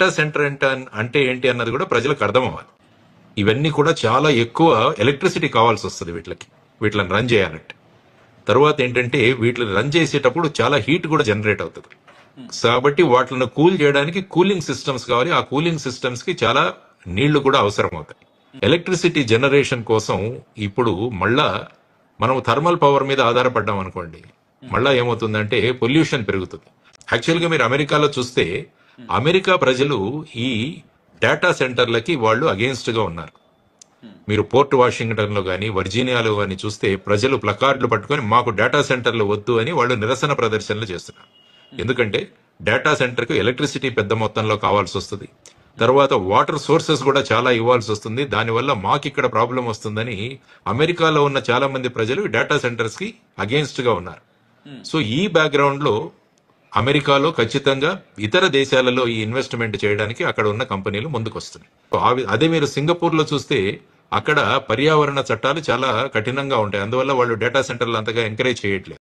Data centre అంటే ఏంటి అన్నది కూడా ప్రజలకు అర్థం అవ్వాలి. ఇవన్నీ కూడా చాలా ఎక్కువ ఎలక్ట్రిసిటీ కావాల్సి వస్తుంది వీటిని రన్ చేయాలంటే. తర్వాత ఏంటంటే వీటిని రన్ చేసేటప్పుడు చాలా హీట్ కూడా జనరేట్ అవుతుంది. కాబట్టి వాటిని కూల్ చేయడానికి కూలింగ్ సిస్టమ్స్ కావాలి. ఆ కూలింగ్ సిస్టమ్స్ కి చాలా నీళ్లు కూడా అవసరం అవుతాయి. ఎలక్ట్రిసిటీ జనరేషన్ కోసం ఇప్పుడు మళ్ళా మనం థర్మల్ పవర్ మీద ఆధారపడ్డాం అనుకోండి, మళ్ళా ఏమవుతుందంటే పొల్యూషన్ పెరుగుతుంది. యాక్చువల్గా మీరు అమెరికాలో చూస్తే అమెరికా ప్రజలు ఈ డేటా సెంటర్లకి వాళ్ళు అగేన్స్ట్ గా ఉన్నారు. మీరు పోర్ట్ వాషింగ్టన్ లో కానీ వర్జీనియాలో కానీ చూస్తే ప్రజలు ప్లకార్డులు పట్టుకొని మాకు డేటా సెంటర్లు వద్దు అని వాళ్ళు నిరసన ప్రదర్శనలు చేస్తున్నారు. ఎందుకంటే డేటా సెంటర్ కు ఎలక్ట్రిసిటీ పెద్ద మొత్తంలో కావాల్సి వస్తుంది. తర్వాత వాటర్ సోర్సెస్ కూడా చాలా ఇవ్వాల్సి వస్తుంది. దానివల్ల మాకు ఇక్కడ ప్రాబ్లం వస్తుందని అమెరికాలో ఉన్న చాలా మంది ప్రజలు డేటా సెంటర్స్ కి అగేన్స్ట్ గా ఉన్నారు. సో ఈ బ్యాక్గ్రౌండ్ లో అమెరికాలో ఖచ్చితంగా ఇతర దేశాలలో ఈ ఇన్వెస్ట్మెంట్ చేయడానికి అక్కడ ఉన్న కంపెనీలు ముందుకు వస్తున్నాయి. అదే మీరు సింగపూర్ లో చూస్తే అక్కడ పర్యావరణ చట్టాలు చాలా కఠినంగా ఉంటాయి. అందువల్ల వాళ్ళు డేటా సెంటర్లు అంతగా ఎంకరేజ్ చేయట్లేదు.